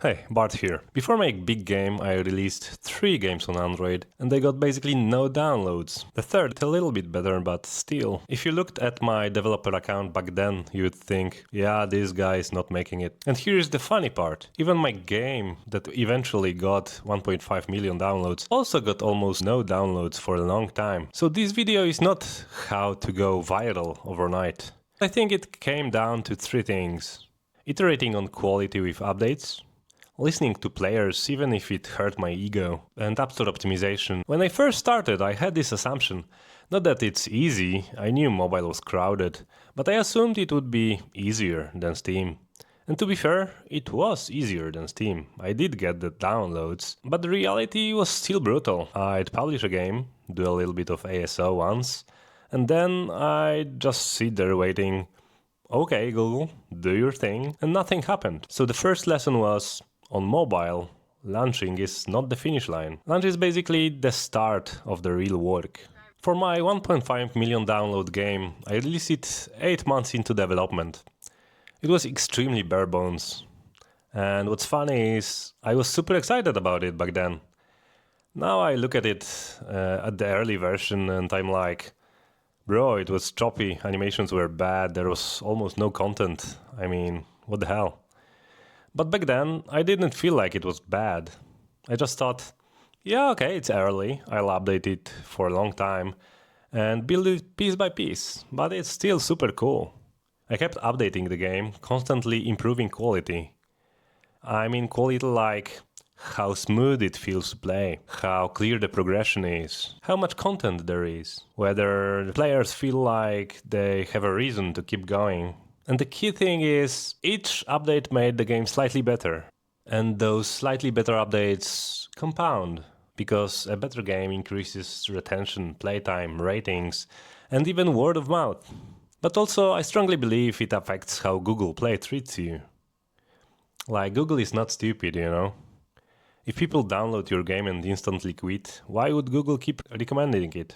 Hey, Bart here. Before my big game, I released 3 games on Android, and they got basically no downloads. The third, a little bit better, but still. If you looked at my developer account back then, you'd think, yeah, this guy is not making it. And here's the funny part. Even my game, that eventually got 1.5 million downloads, also got almost no downloads for a long time. So this video is not how to go viral overnight. I think it came down to 3 things. Iterating on quality with updates, listening to players even if it hurt my ego, and App Store optimization. When I first started, I had this assumption. Not that it's easy, I knew mobile was crowded, but I assumed it would be easier than Steam. And to be fair, it was easier than Steam. I did get the downloads, but the reality was still brutal. I'd publish a game, do a little bit of ASO once, and then I'd just sit there waiting. Okay, Google, do your thing, and nothing happened. So the first lesson was, on mobile, launching is not the finish line. Launch is basically the start of the real work. For my 1.5 million download game, I released it 8 months into development. It was extremely bare bones. And what's funny is, I was super excited about it back then. Now I look at it at the early version and I'm like, bro, it was choppy, animations were bad, there was almost no content. I mean, what the hell? But back then, I didn't feel like it was bad. I just thought, yeah, okay, it's early, I'll update it for a long time and build it piece by piece, but it's still super cool. I kept updating the game, constantly improving quality. I mean quality like how smooth it feels to play, how clear the progression is, how much content there is, whether the players feel like they have a reason to keep going. And the key thing is, each update made the game slightly better. And those slightly better updates compound, because a better game increases retention, playtime, ratings, and even word of mouth. But also, I strongly believe it affects how Google Play treats you. Like, Google is not stupid, you know? If people download your game and instantly quit, why would Google keep recommending it?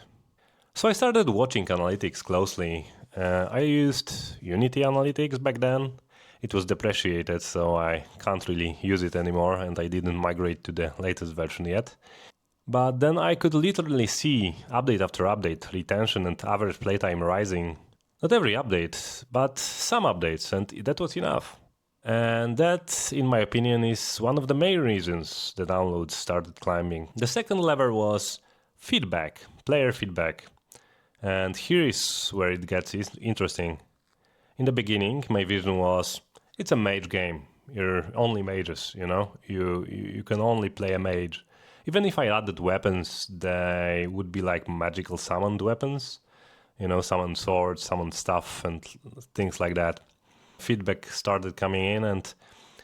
So I started watching analytics closely. I used Unity Analytics back then. It was depreciated, so I can't really use it anymore, and I didn't migrate to the latest version yet. But then I could literally see, update after update, retention and average playtime rising. Not every update, but some updates, and that was enough. And that, in my opinion, is one of the main reasons the downloads started climbing. The second lever was feedback, player feedback. And here is where it gets interesting. In the beginning, my vision was, it's a mage game. You're only mages, you know? You can only play a mage. Even if I added weapons, they would be like magical summoned weapons. You know, summoned swords, summoned stuff, and things like that. Feedback started coming in, and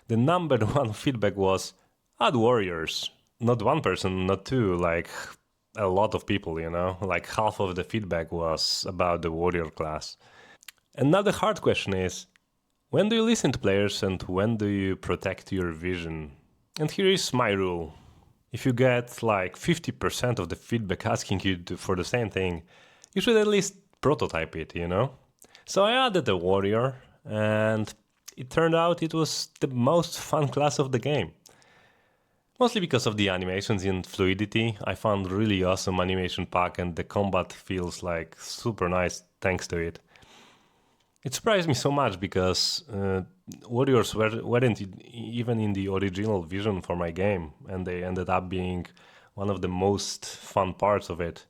the number one feedback was, add warriors. Not one person, not two, like a lot of people, you know, like half of the feedback was about the warrior class. And now the hard question is, when do you listen to players and when do you protect your vision? And here is my rule. If you get like 50% of the feedback asking you for the same thing, you should at least prototype it, you know? So I added a warrior, and it turned out it was the most fun class of the game. Mostly because of the animations and fluidity. I found really awesome animation pack and the combat feels like super nice thanks to it. It surprised me so much because warriors weren't even in the original vision for my game, and they ended up being one of the most fun parts of it.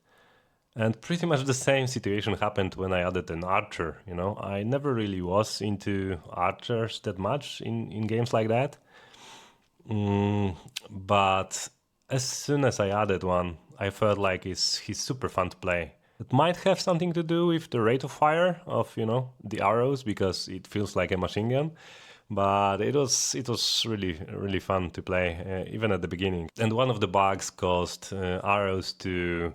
And pretty much the same situation happened when I added an archer, you know. I never really was into archers that much in games like that. But as soon as I added one, I felt like he's super fun to play. It might have something to do with the rate of fire of, you know, the arrows, because it feels like a machine gun. But it was really fun to play, even at the beginning. And one of the bugs caused arrows to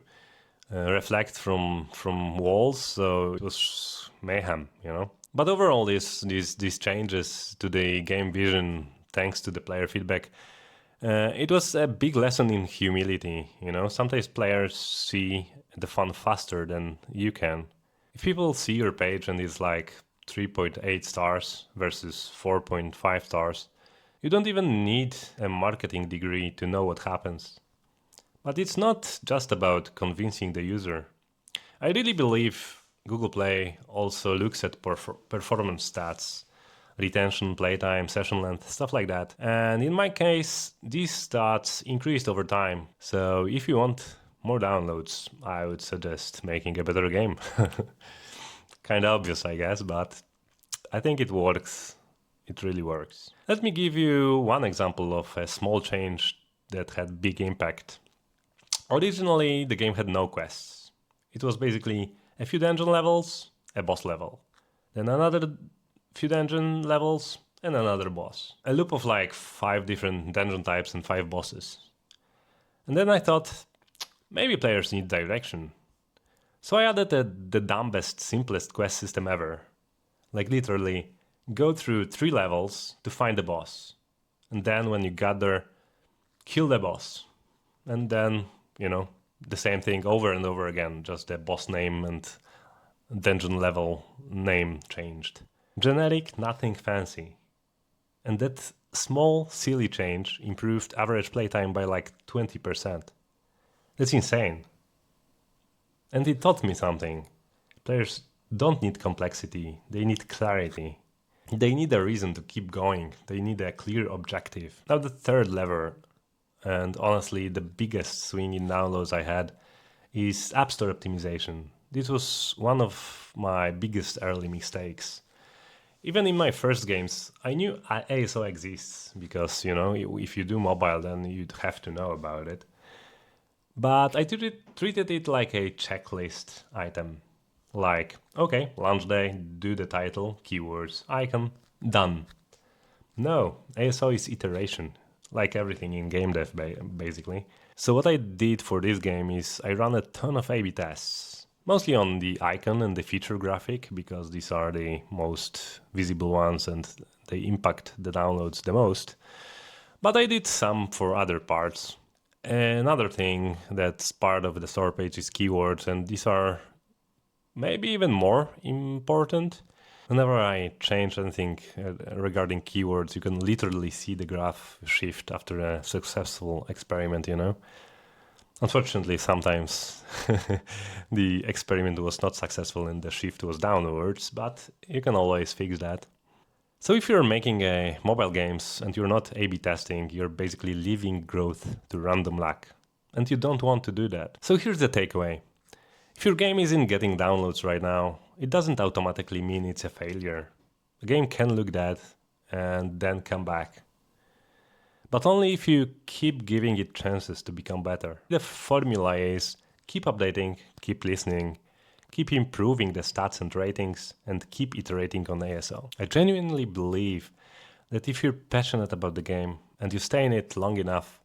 reflect from walls, so it was mayhem, you know. But overall, these changes to the game vision, thanks to the player feedback, it was a big lesson in humility, you know. Sometimes players see the fun faster than you can. If people see your page and it's like 3.8 stars versus 4.5 stars, You don't even need a marketing degree to know what happens. But it's not just about convincing the user. I really believe Google Play also looks at performance stats, retention, playtime, session length, stuff like that. And in my case, these stats increased over time. So if you want more downloads, I would suggest making a better game. Kind of obvious, I guess, but I think it works. It really works. Let me give you one example of a small change that had big impact. Originally, the game had no quests. It was basically a few dungeon levels, a boss level, then another few dungeon levels, and another boss. A loop of like 5 different dungeon types and 5 bosses. And then I thought, maybe players need direction. So I added the dumbest, simplest quest system ever. Like literally, go through 3 levels to find the boss. And then when you got there, kill the boss. And then, the same thing over and over again, just the boss name and dungeon level name changed. Generic, nothing fancy. And that small, silly change improved average playtime by like 20%. That's insane. And it taught me something. Players don't need complexity, they need clarity. They need a reason to keep going, they need a clear objective. Now the third lever, and honestly the biggest swing in downloads I had, is App Store optimization. This was one of my biggest early mistakes. Even in my first games, I knew ASO exists because, if you do mobile, then you'd have to know about it. But I treated it like a checklist item. Like, okay, launch day, do the title, keywords, icon, done. No, ASO is iteration, like everything in gamedev basically. So what I did for this game is I ran a ton of A/B tests, mostly on the icon and the feature graphic, because these are the most visible ones and they impact the downloads the most. But I did some for other parts. Another thing that's part of the store page is keywords, and these are maybe even more important. Whenever I change anything regarding keywords, you can literally see the graph shift after a successful experiment, Unfortunately, sometimes the experiment was not successful and the shift was downwards, but you can always fix that. So if you're making mobile games and you're not A/B testing, you're basically leaving growth to random luck. And you don't want to do that. So here's the takeaway. If your game isn't getting downloads right now, it doesn't automatically mean it's a failure. A game can look dead and then come back. But only if you keep giving it chances to become better. The formula is keep updating, keep listening, keep improving the stats and ratings, and keep iterating on ASO. I genuinely believe that if you're passionate about the game and you stay in it long enough,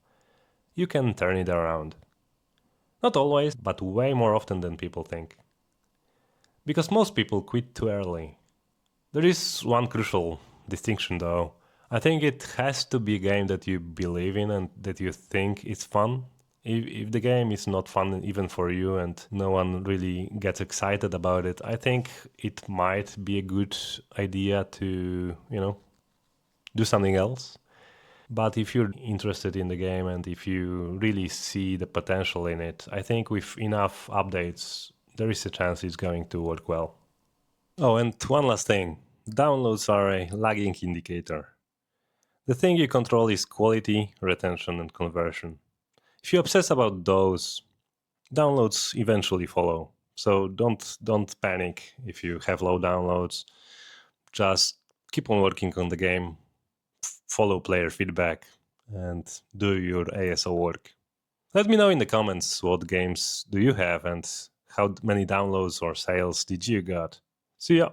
you can turn it around. Not always, but way more often than people think. Because most people quit too early. There is one crucial distinction though. I think it has to be a game that you believe in and that you think is fun. If the game is not fun even for you and no one really gets excited about it, I think it might be a good idea to, do something else. But if you're interested in the game and if you really see the potential in it, I think with enough updates, there is a chance it's going to work well. Oh, and one last thing. Downloads are a lagging indicator. The thing you control is quality, retention, and conversion. If you obsess about those, downloads eventually follow. So don't panic if you have low downloads. Just keep on working on the game, follow player feedback, and do your ASO work. Let me know in the comments what games do you have and how many downloads or sales did you got. See ya!